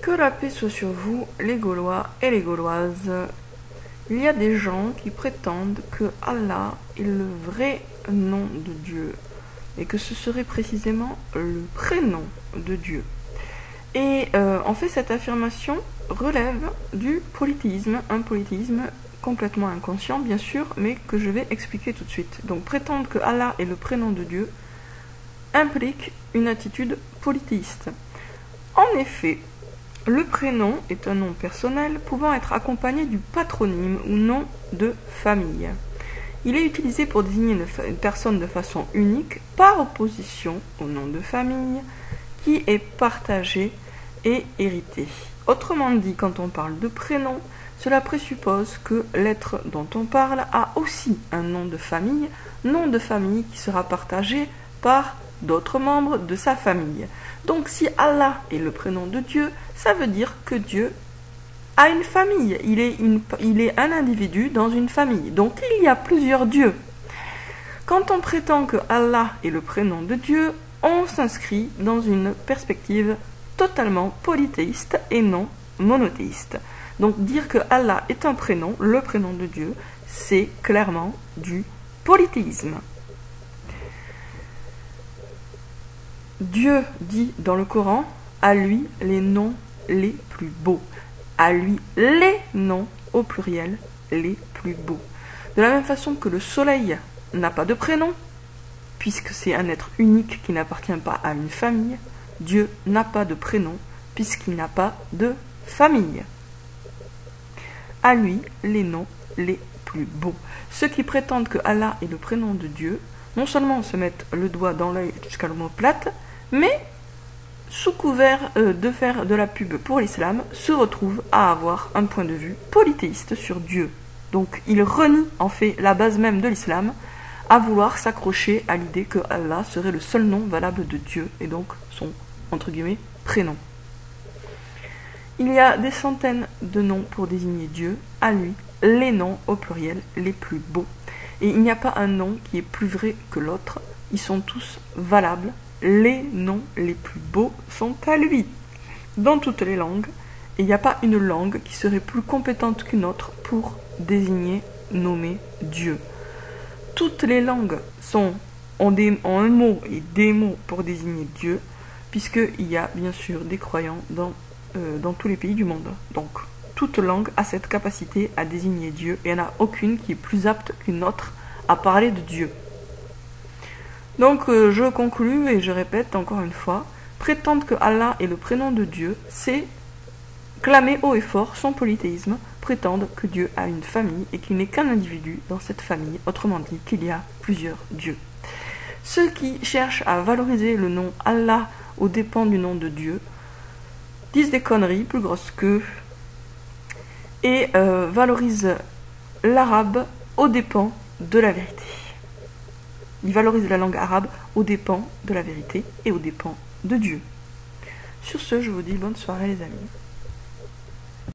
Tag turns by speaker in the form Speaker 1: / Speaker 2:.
Speaker 1: Que la paix soit sur vous, les Gaulois et les Gauloises. Il y a des gens qui prétendent que Allah est le vrai nom de Dieu et que ce serait précisément le prénom de Dieu. Et en fait, cette affirmation relève du polythéisme, un polythéisme complètement inconscient, bien sûr, mais que je vais expliquer tout de suite. Donc, prétendre que Allah est le prénom de Dieu implique une attitude polythéiste. En effet, le prénom est un nom personnel pouvant être accompagné du patronyme ou nom de famille. Il est utilisé pour désigner une personne de façon unique par opposition au nom de famille qui est partagé et hérité. Autrement dit, quand on parle de prénom, cela présuppose que l'être dont on parle a aussi un nom de famille qui sera partagé par d'autres membres de sa famille. Donc si Allah est le prénom de Dieu, ça veut dire que Dieu a une famille, il est un individu dans une famille. Donc il y a plusieurs dieux. Quand on prétend que Allah est le prénom de Dieu, on s'inscrit dans une perspective totalement polythéiste et non monothéiste. Donc dire que Allah est un prénom, le prénom de Dieu, c'est clairement du polythéisme. Dieu dit dans le Coran, à lui les noms les plus beaux. À lui les noms, au pluriel, les plus beaux. De la même façon que le soleil n'a pas de prénom, puisque c'est un être unique qui n'appartient pas à une famille, Dieu n'a pas de prénom, puisqu'il n'a pas de famille. À lui les noms les plus beaux. Ceux qui prétendent que Allah est le prénom de Dieu, non seulement se mettent le doigt dans l'œil jusqu'à l'omoplate, mais sous couvert de faire de la pub pour l'islam, se retrouvent à avoir un point de vue polythéiste sur Dieu. Donc ils renient en fait la base même de l'islam, à vouloir s'accrocher à l'idée que Allah serait le seul nom valable de Dieu, et donc son, entre guillemets, prénom. Il y a des centaines de noms pour désigner Dieu, à lui, les noms au pluriel les plus beaux. Et il n'y a pas un nom qui est plus vrai que l'autre, ils sont tous valables. Les noms les plus beaux sont à lui, dans toutes les langues, et il n'y a pas une langue qui serait plus compétente qu'une autre pour désigner, nommer Dieu. Toutes les langues ont un mot et des mots pour désigner Dieu, puisqu'il y a bien sûr des croyants dans tous les pays du monde. Donc, toute langue a cette capacité à désigner Dieu, et il n'y en a aucune qui est plus apte qu'une autre à parler de Dieu. Donc je conclus et je répète encore une fois, prétendre que Allah est le prénom de Dieu, c'est clamer haut et fort son polythéisme, prétendre que Dieu a une famille et qu'il n'est qu'un individu dans cette famille, autrement dit qu'il y a plusieurs dieux. Ceux qui cherchent à valoriser le nom Allah aux dépens du nom de Dieu disent des conneries plus grosses qu'eux et valorisent l'arabe aux dépens de la vérité. Il valorise la langue arabe aux dépens de la vérité et aux dépens de Dieu. Sur ce, je vous dis bonne soirée les amis.